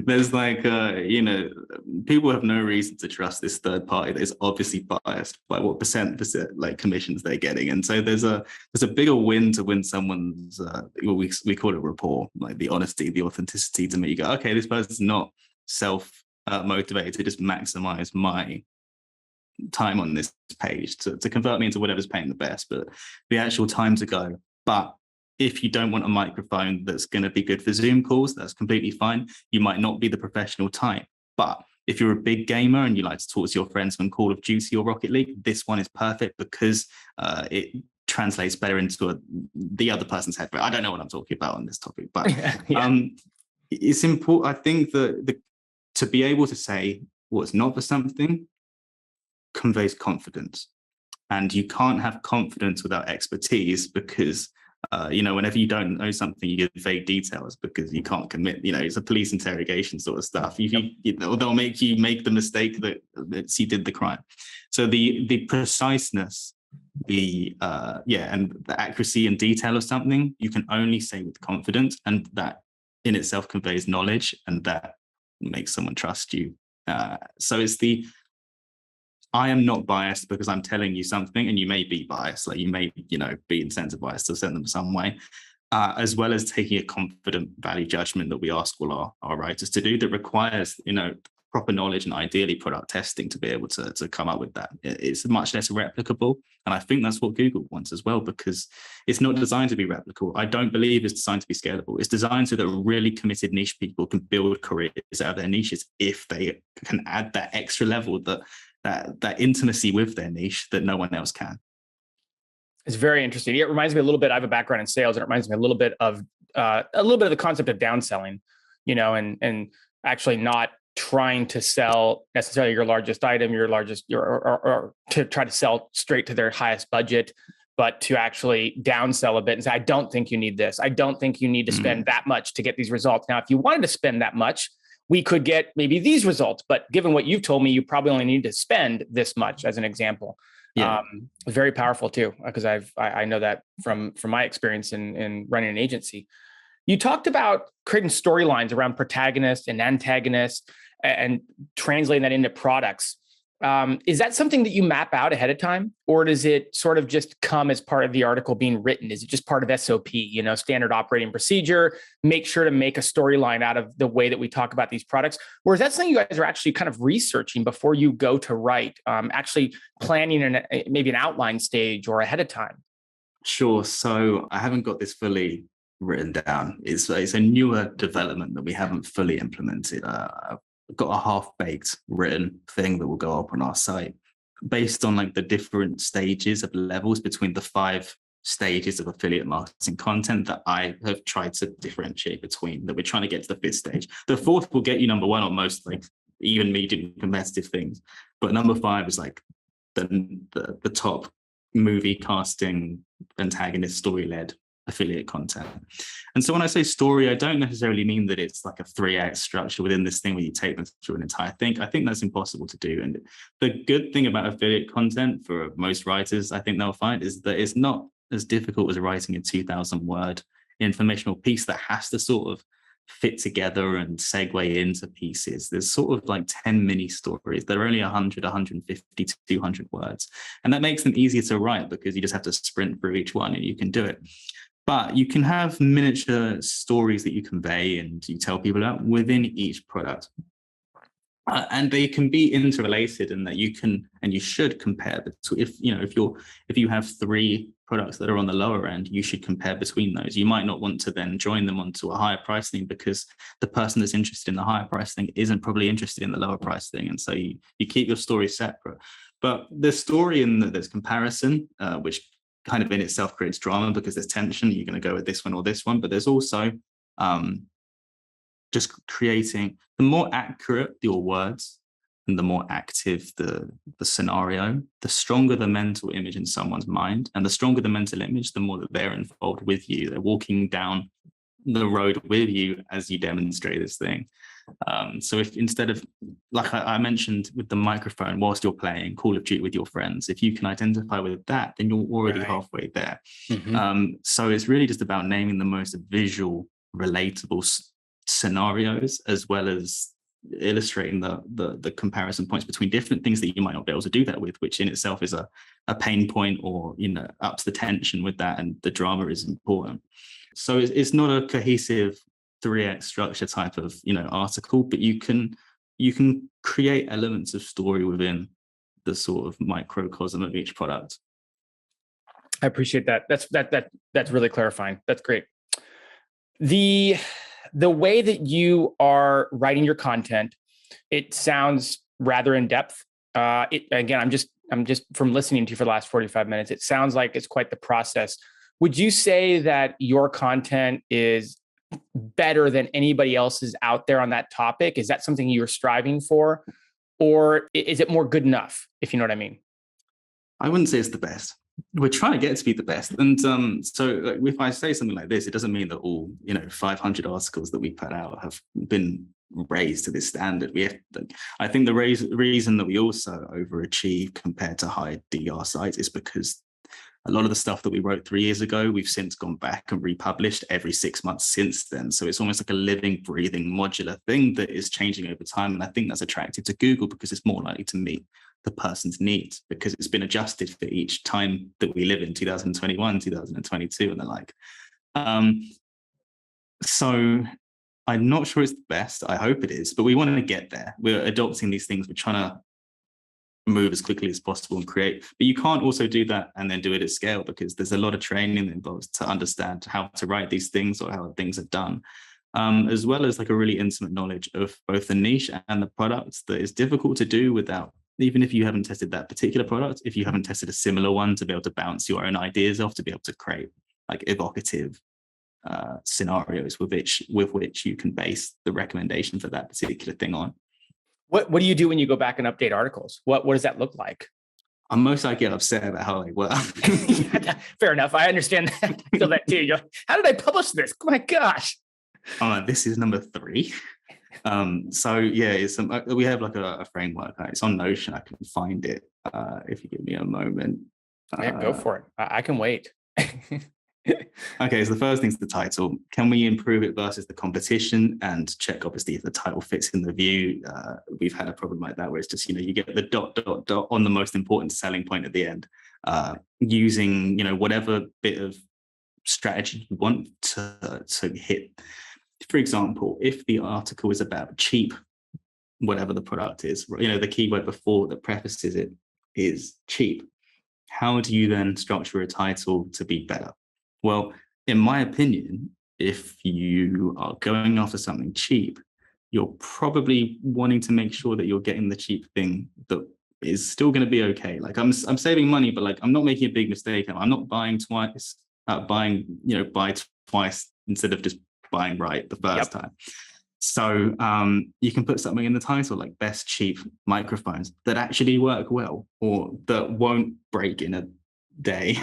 There's like, people have no reason to trust this third party that is obviously biased by what percent like commissions they're getting. And so there's a bigger win to win someone's, we call it rapport, like the honesty, the authenticity, to make you go, okay, this person's not motivated to just maximize my time on this page to convert me into whatever's paying the best, but the actual time to go. But if you don't want a microphone that's going to be good for Zoom calls, that's completely fine. You might not be the professional type, but if you're a big gamer and you like to talk to your friends on Call of Duty or Rocket League, this one is perfect because it translates better into the other person's head. I don't know what I'm talking about on this topic, but it's important. I think that to be able to say what's not for something conveys confidence, and you can't have confidence without expertise, because whenever you don't know something, you give vague details because you can't commit. It's a police interrogation sort of stuff. They'll make you make the mistake that you did the crime. So the preciseness, and the accuracy and detail of something, you can only say with confidence, and that in itself conveys knowledge, and that makes someone trust you. So it's the I am not biased because I'm telling you something, and you may be biased, like you may, be incentivized to send them some way, as well as taking a confident value judgment that we ask all our writers to do that requires, proper knowledge and ideally product testing to be able to come up with that. It's much less replicable. And I think that's what Google wants as well, because it's not designed to be replicable. I don't believe it's designed to be scalable. It's designed so that really committed niche people can build careers out of their niches if they can add that extra level, that intimacy with their niche that no one else can. It's very interesting. It reminds me a little bit. I have a background in sales, and it reminds me a little bit of the concept of downselling, and actually not trying to sell necessarily your largest item, or to try to sell straight to their highest budget, but to actually downsell a bit and say, I don't think you need this. I don't think you need to spend that much to get these results. Now, if you wanted to spend that much, we could get maybe these results, but given what you've told me, you probably only need to spend this much, as an example. Yeah. Very powerful too, because I know that from my experience in running an agency. You talked about creating storylines around protagonists and antagonists and translating that into products. Is that something that you map out ahead of time, or does it sort of just come as part of the article being written? Is it just part of SOP, standard operating procedure, make sure to make a storyline out of the way that we talk about these products? Or is that something you guys are actually kind of researching before you go to write, actually planning maybe an outline stage or ahead of time? Sure. So I haven't got this fully written down. It's a newer development that we haven't fully implemented. I've got a half-baked written thing that will go up on our site based on like the different stages of levels between the 5 stages of affiliate marketing content that I have tried to differentiate between, that we're trying to get to the 5th stage. The 4th will get you number 1 on most, like even medium competitive things, but number 5 is like the top movie casting, antagonist, story-led affiliate content. And so when I say story, I don't necessarily mean that it's like a 3-act structure within this thing where you take them through an entire thing. I think that's impossible to do. And the good thing about affiliate content for most writers, I think they'll find, is that it's not as difficult as writing a 2,000-word informational piece that has to sort of fit together and segue into pieces. There's sort of like 10 mini stories that are only 100, 150 to 200 words. And that makes them easier to write because you just have to sprint through each one and you can do it. But you can have miniature stories that you convey and you tell people about within each product. And they can be interrelated, and that you can and you should compare the two. If you have 3 products that are on the lower end, you should compare between those. You might not want to then join them onto a higher price thing because the person that's interested in the higher price thing isn't probably interested in the lower price thing. And so you keep your story separate. But the story and there's comparison, which kind of in itself creates drama because there's tension. You're going to go with this one or this one, but there's also just creating, the more accurate your words and the more active the scenario, the stronger the mental image in someone's mind. And the stronger the mental image, the more that they're involved with you. They're walking down the road with you as you demonstrate this thing. So if instead of, like I mentioned with the microphone, whilst you're playing Call of Duty with your friends, if you can identify with that, then you're already halfway there. So it's really just about naming the most visual, relatable scenarios, as well as illustrating the comparison points between different things that you might not be able to do that with, which in itself is a pain point, or ups the tension with that, and the drama is important. So it's not a cohesive 3-act structure type of article, but you can create elements of story within the sort of microcosm of each product. I appreciate that. That's really clarifying. That's great. The way that you are writing your content, it sounds rather in depth. Again, I'm just from listening to you for the last 45 minutes, it sounds like it's quite the process. Would you say that your content is better than anybody else's out there on that topic? Is that something you're striving for, or is it more good enough, if you know what I mean? I wouldn't say it's the best. We're trying to get it to be the best. And so if I say something like this, it doesn't mean that all 500 articles that we put out have been raised to this standard. I think the reason that we also overachieve compared to high DR sites is because a lot of the stuff that we wrote 3 years ago, we've since gone back and republished every 6 months since then. So it's almost like a living, breathing, modular thing that is changing over time. And I think that's attractive to Google because it's more likely to meet the person's needs, because it's been adjusted for each time that we live in, 2021, 2022, and the like. So I'm not sure it's the best. I hope it is, but we want to get there. We're adopting these things. We're trying to move as quickly as possible and create, but you can't also do that and then do it at scale, because there's a lot of training involved to understand how to write these things or how things are done, as well as like a really intimate knowledge of both the niche and the products that is difficult to do without, even if you haven't tested that particular product, if you haven't tested a similar one, to be able to bounce your own ideas off, to be able to create like evocative scenarios with which you can base the recommendation for that particular thing on. What do you do when you go back and update articles? What does that look like? I'm most I get upset about how they work. Fair enough. I understand that. I feel that too. You're like, how did I publish this? Oh my gosh. This is number 3. So yeah, we have like a framework. It's on Notion. I can find it if you give me a moment. Yeah, go for it. I can wait. Okay, so the first thing's the title. Can we improve it versus the competition? And check obviously if the title fits in the view. We've had a problem like that where it's just, you get the ... on the most important selling point at the end, using whatever bit of strategy you want to hit. For example, if the article is about cheap, whatever the product is, the keyword before that prefaces it is cheap, how do you then structure a title to be better? Well, in my opinion, if you are going after something cheap, you're probably wanting to make sure that you're getting the cheap thing that is still going to be okay. Like I'm saving money, but like I'm not making a big mistake. I'm not buying twice, buy twice instead of just buying right the first time. So you can put something in the title like best cheap microphones that actually work well or that won't break in a day.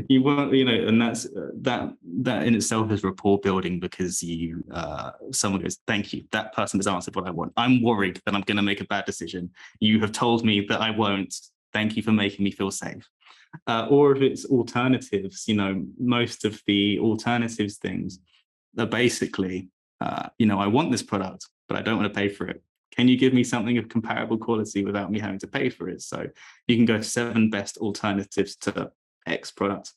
You won't, and that's that in itself is rapport building, because someone goes, thank you, that person has answered what I want. I'm worried that I'm going to make a bad decision. You have told me that I won't. Thank you for making me feel safe. Or if it's alternatives, most of the alternatives things are basically I want this product, but I don't want to pay for it. Can you give me something of comparable quality without me having to pay for it? So you can go 7 best alternatives to X product,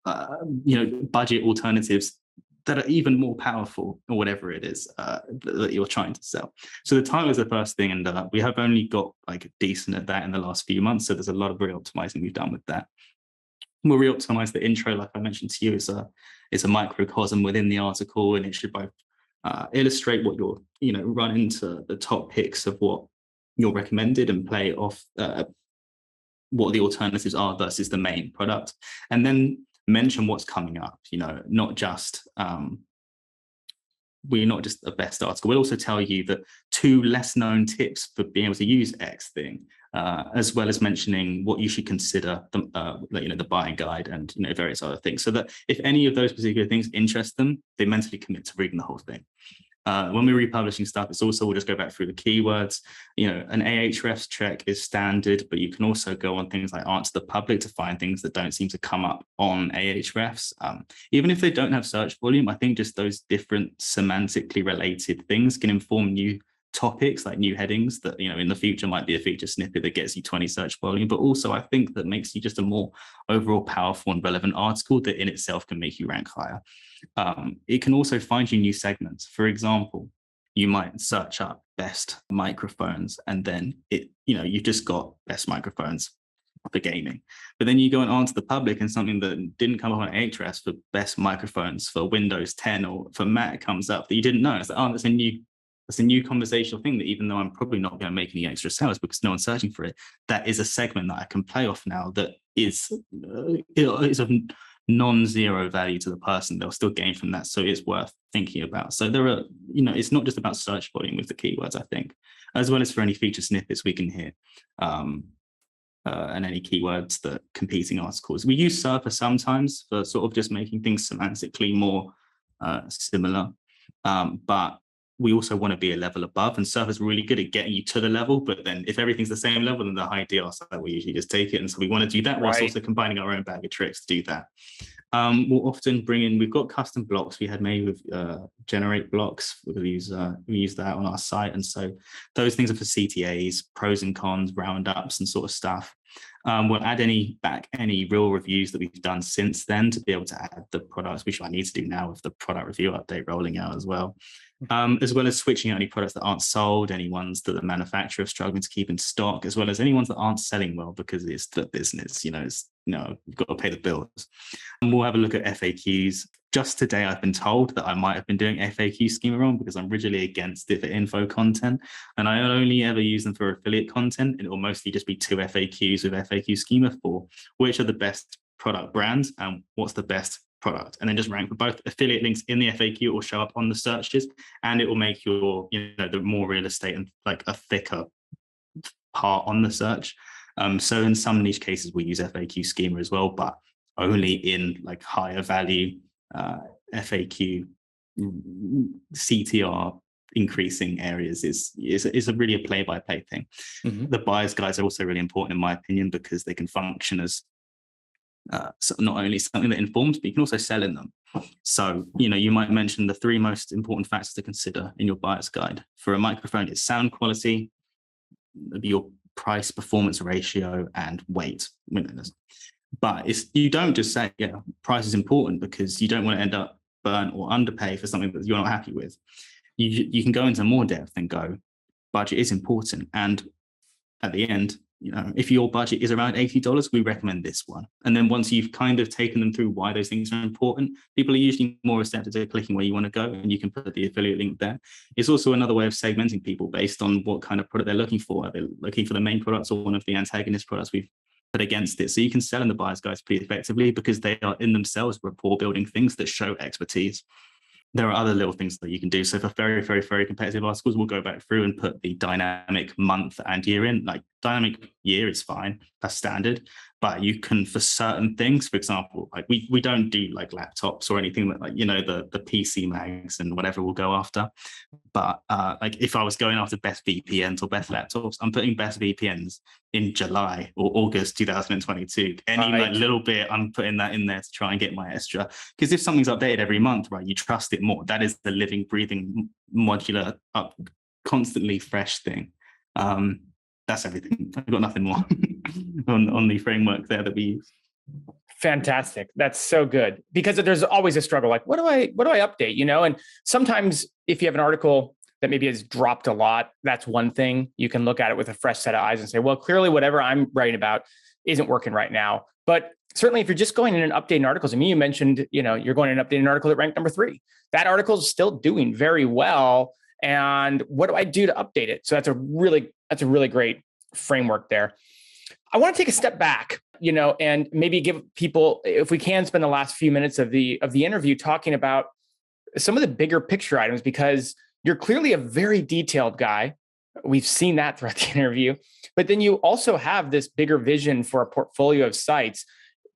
budget alternatives that are even more powerful, or whatever it is that you're trying to sell. So the title is the first thing, and we have only got like decent at that in the last few months. So there's a lot of re-optimizing we've done with that. We'll re-optimize the intro, like I mentioned to you, is a microcosm within the article, and it should both illustrate what you're, run into the top picks of what you're recommended and play off what the alternatives are versus the main product, and then mention what's coming up. Not just we're not just a best article. We'll also tell you the 2 less known tips for being able to use X thing, as well as mentioning what you should consider, the buying guide and various other things, so that if any of those particular things interest them, they mentally commit to reading the whole thing. When we're republishing stuff, it's also, we'll just go back through the keywords. An Ahrefs check is standard, but you can also go on things like Answer the Public to find things that don't seem to come up on Ahrefs. Even if they don't have search volume, I think just those different semantically related things can inform new topics, like new headings that, in the future might be a feature snippet that gets you 20 search volume, but also I think that makes you just a more overall powerful and relevant article that in itself can make you rank higher. It can also find you new segments. For example, you might search up best microphones, and then you've just got best microphones for gaming. But then you go and Answer the Public, and something that didn't come up on Ahrefs for best microphones for Windows 10 or for Mac comes up that you didn't know. It's like, that's a new conversational thing that, even though I'm probably not going to make any extra sales because no one's searching for it, that is a segment that I can play off now that is of non-zero value to the person. They'll still gain from that, so it's worth thinking about. So there are, it's not just about search volume with the keywords, I think, as well as for any feature snippets we can hear, and any keywords that competing articles. We use Surfer sometimes for sort of just making things semantically more similar, but we also want to be a level above, and Surfer's really good at getting you to the level. But then if everything's the same level, then the high DR side we usually just take it. And so we want to do that whilst also combining our own bag of tricks to do that. We'll often bring in, we've got custom blocks we had made with generate blocks. We use that on our site. And so those things are for CTAs, pros and cons, roundups and sort of stuff. We'll add any real reviews that we've done since then to be able to add the products, which I need to do now with the product review update rolling out as well. As well as switching out any products that aren't sold, any ones that the manufacturer is struggling to keep in stock, as well as any ones that aren't selling well because it's the business, you've got to pay the bills. And we'll have a look at FAQs. Just today, I've been told that I might have been doing FAQ schema wrong because I'm rigidly against it for info content. And I only ever use them for affiliate content. It will mostly just be 2 FAQs with FAQ schema for which are the best product brands and what's the best product, and then just rank for both. Affiliate links in the FAQ will show up on the searches, and it will make your, the more real estate and like a thicker part on the search. So in some niche cases, we use FAQ schema as well, but only in like higher value FAQ CTR increasing areas is a really a play-by-play thing. Mm-hmm. The buyer's guides are also really important in my opinion because they can function as so not only something that informs, but you can also sell in them. So, you might mention the 3 most important factors to consider in your buyer's guide. For a microphone, it's sound quality, your price performance ratio, and weight. But you don't just say, price is important because you don't want to end up burnt or underpay for something that you're not happy with. You can go into more depth and go, budget is important. And at the end, if your budget is around $80, we recommend this one. And then once you've kind of taken them through why those things are important, people are usually more receptive to clicking where you want to go, and you can put the affiliate link there. It's also another way of segmenting people based on what kind of product they're looking for. Are they looking for the main products or one of the antagonist products we've put against it? So you can sell in the buyer's guides pretty effectively because they are in themselves rapport building things that show expertise. There are other little things that you can do. So for very, very, very competitive articles, we'll go back through and put the dynamic month and year in. Like dynamic year is fine, that's standard. But you can, for certain things, for example, like we don't do like laptops or anything that the PC mags and whatever we'll go after. But like if I was going after best VPNs or best laptops, I'm putting best VPNs in July or August 2022. Any like little bit, I'm putting that in there to try and get my extra. Because if something's updated every month, right, you trust it more. That is the living, breathing, modular, constantly fresh thing. That's everything. I've got nothing more on the framework there that we use. Fantastic. That's so good because there's always a struggle. Like, what do I update? And sometimes if you have an article that maybe has dropped a lot, that's one thing. You can look at it with a fresh set of eyes and say, well, clearly whatever I'm writing about isn't working right now. But certainly if you're just going in and updating articles, I mean, you mentioned, you're going in and updating an article that ranked number 3. That article is still doing very well. And what do I do to update it? So that's a really great framework there. I want to take a step back, and maybe give people, if we can, spend the last few minutes of the interview talking about some of the bigger picture items, because you're clearly a very detailed guy. We've seen that throughout the interview, but then you also have this bigger vision for a portfolio of sites.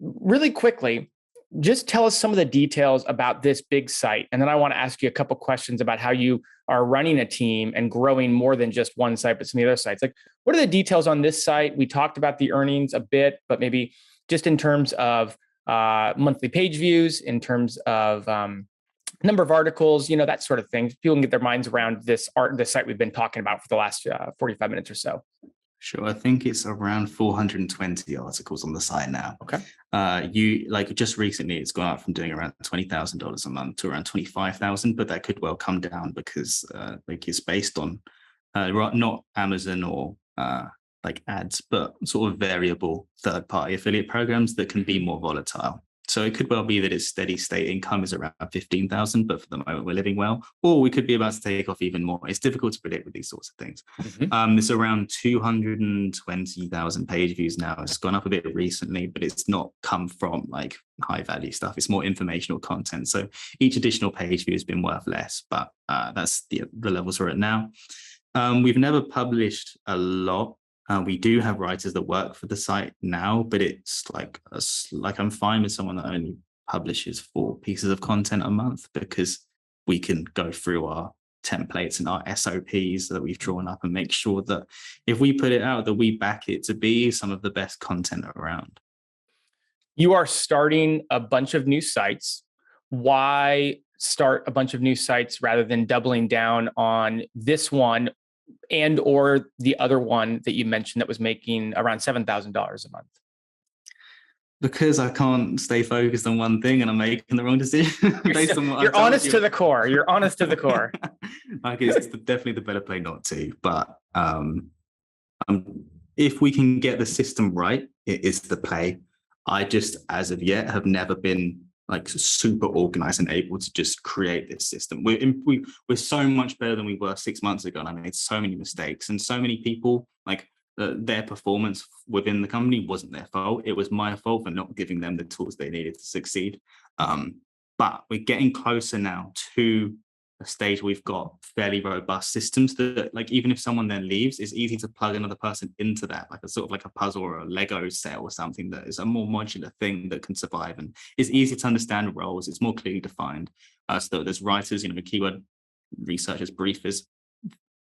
Really quickly, just tell us some of the details about this big site. And then I want to ask you a couple questions about how you are running a team and growing more than just one site, but some of the other sites. Like, what are the details on this site? We talked about the earnings a bit, but maybe just in terms of monthly page views, in terms of number of articles, that sort of thing. People can get their minds around this site we've been talking about for the last 45 minutes or so. Sure. I think it's around 420 articles on the site now. Okay. Just recently, it's gone up from doing around $20,000 a month to around 25,000, but that could well come down because it's based on not Amazon or ads, but sort of variable third-party affiliate programs that can be more volatile. So it could well be that its steady state income is around 15,000, but for the moment we're living well, or we could be about to take off even more. It's difficult to predict with these sorts of things. Mm-hmm. It's around 220,000 page views now. It's gone up a bit recently, but it's not come from like high value stuff. It's more informational content. So each additional page view has been worth less, but that's the levels we're at now. We've never published a lot. We do have writers that work for the site now, but it's like I'm fine with someone that only publishes 4 pieces of content a month because we can go through our templates and our SOPs that we've drawn up, and make sure that if we put it out, that we back it to be some of the best content around. You are starting a bunch of new sites. Why start a bunch of new sites rather than doubling down on this one and or the other one that you mentioned that was making around $7,000 a month? Because I can't stay focused on one thing and I'm making the wrong decision based on what you're honest to the core. You're honest to the core. Like, it's definitely the better play not to. But if we can get the system right, it is the play. I just, as of yet, have never been like super organized and able to just create this system. We're so much better than we were 6 months ago, and I made so many mistakes, and so many people, like, their performance within the company wasn't their fault. It was my fault for not giving them the tools they needed to succeed. But we're getting closer now to a stage we've got fairly robust systems that, like, even if someone then leaves, it's easy to plug another person into that, like a sort of like a puzzle or a Lego set or something that is a more modular thing that can survive, and it's easy to understand roles. It's more clearly defined. So that there's writers, keyword researchers, briefers,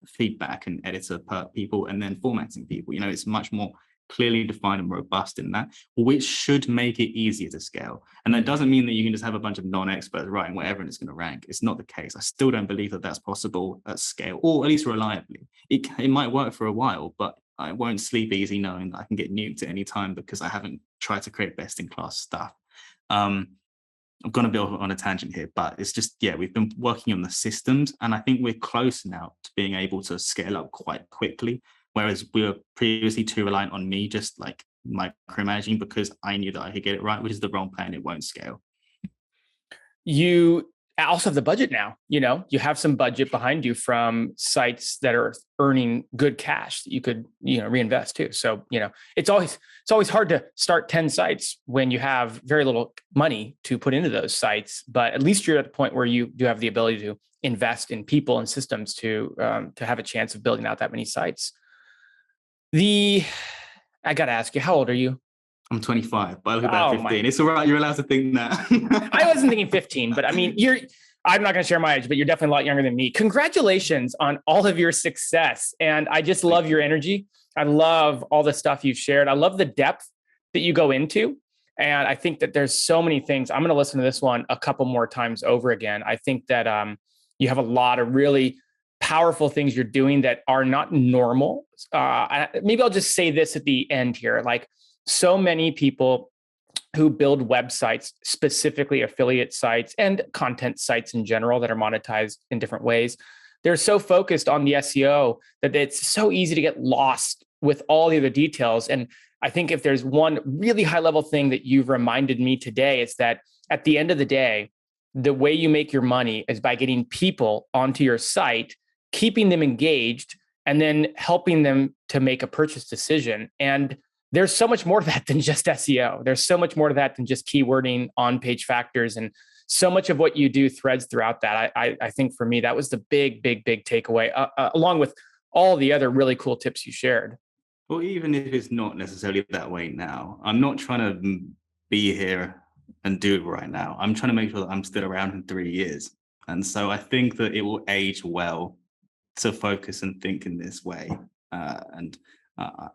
feedback and editor per people, and then formatting people. It's much more clearly defined and robust in that, which should make it easier to scale. And that doesn't mean that you can just have a bunch of non-experts writing whatever and it's going to rank. It's not the case. I still don't believe that that's possible at scale, or at least reliably. It might work for a while, but I won't sleep easy knowing that I can get nuked at any time because I haven't tried to create best-in-class stuff. I'm going to be on a tangent here, but it's just, we've been working on the systems, and I think we're close now to being able to scale up quite quickly, whereas we were previously too reliant on me just like micromanaging because I knew that I could get it right, which is the wrong plan. It won't scale. You also have the budget now. You have some budget behind you from sites that are earning good cash that you could reinvest too. So it's always hard to start 10 sites when you have very little money to put into those sites, but at least you're at the point where you do have the ability to invest in people and systems to have a chance of building out that many sites. I got to ask you, how old are you? I'm 25, but I look about 15. It's all right. You're allowed to think that. I wasn't thinking 15, but I mean, I'm not going to share my age, but you're definitely a lot younger than me. Congratulations on all of your success. And I just love your energy. I love all the stuff you've shared. I love the depth that you go into. And I think that there's so many things. I'm going to listen to this one a couple more times over again. I think that you have a lot of really powerful things you're doing that are not normal. Maybe I'll just say this at the end here. Like, so many people who build websites, specifically affiliate sites and content sites in general that are monetized in different ways, they're so focused on the SEO that it's so easy to get lost with all the other details. And I think if there's one really high level thing that you've reminded me today, it's that at the end of the day, the way you make your money is by getting people onto your site, keeping them engaged, and then helping them to make a purchase decision. And there's so much more to that than just SEO. There's so much more to that than just keywording, on-page factors, and so much of what you do threads throughout that. I think for me, that was the big takeaway, along with all the other really cool tips you shared. Well, even if it's not necessarily that way now, I'm not trying to be here and do it right now. I'm trying to make sure that I'm still around in 3 years. And so I think that it will age well to focus and think in this way.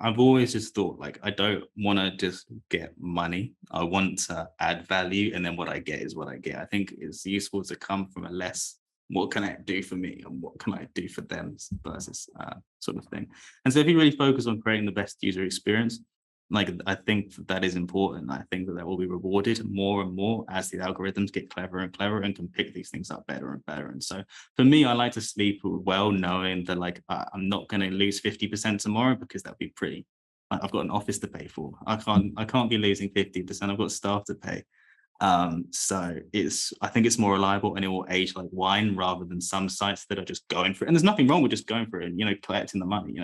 I've always just thought, like, I don't want to just get money. I want to add value, and then what I get is what I get. I think it's useful to come from a less, what can I do for me and what can I do for them versus sort of thing. And so if you really focus on creating the best user experience, like, I think that is important. I think that will be rewarded more and more as the algorithms get clever and clever and can pick these things up better and better. And so for me, I like to sleep well, knowing that, like, I'm not going to lose 50% tomorrow, because that'd be pretty. I've got an office to pay for. I can't be losing 50%. I've got staff to pay. So I think it's more reliable, and it will age like wine, rather than some sites that are just going for it. And there's nothing wrong with just going for it and, collecting the money.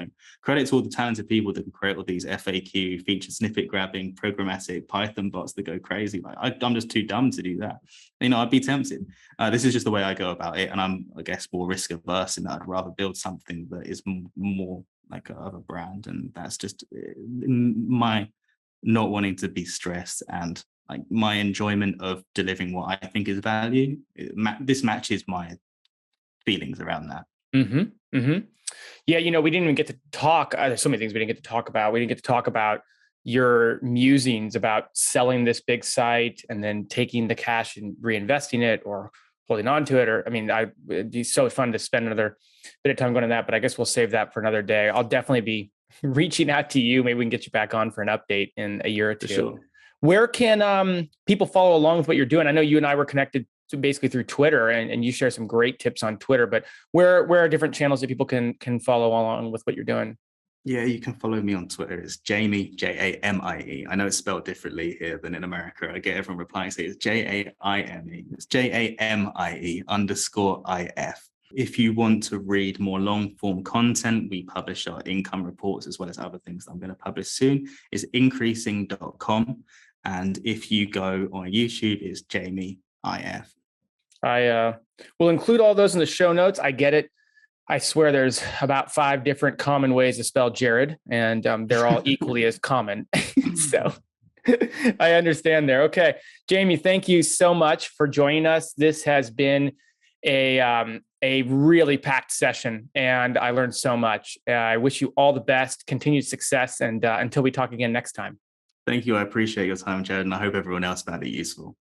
Credit to all the talented people that can create all these FAQ, feature snippet grabbing, programmatic Python bots that go crazy. Like, I'm just too dumb to do that. I'd be tempted. This is just the way I go about it, and I'm, I guess, more risk averse, and I'd rather build something that is more like of a brand. And that's just my not wanting to be stressed, and like my enjoyment of delivering what I think is value. This matches my feelings around that. Mm-hmm. Mm-hmm. Yeah, we didn't even get to talk. There's so many things we didn't get to talk about. We didn't get to talk about your musings about selling this big site and then taking the cash and reinvesting it or holding on to it. Or, it'd be so fun to spend another bit of time going to that, but I guess we'll save that for another day. I'll definitely be reaching out to you. Maybe we can get you back on for an update in a year or For two. sure. Where can people follow along with what you're doing? I know you and I were connected basically through Twitter, and you share some great tips on Twitter. But where are different channels that people can follow along with what you're doing? Yeah, you can follow me on Twitter. It's Jamie, Jamie. I know it's spelled differently here than in America. I get everyone replying saying it's Jaime. It's JAMIE_IF. If you want to read more long form content, we publish our income reports as well as other things that I'm going to publish soon. It's increasing.com. And if you go on YouTube, it's Jamie IF. I will include all those in the show notes. I get it. I swear there's about 5 different common ways to spell Jared, and they're all equally as common. So I understand there. Okay. Jamie, thank you so much for joining us. This has been a really packed session, and I learned so much. I wish you all the best, continued success, and until we talk again next time. Thank you. I appreciate your time, Jared, and I hope everyone else found it useful.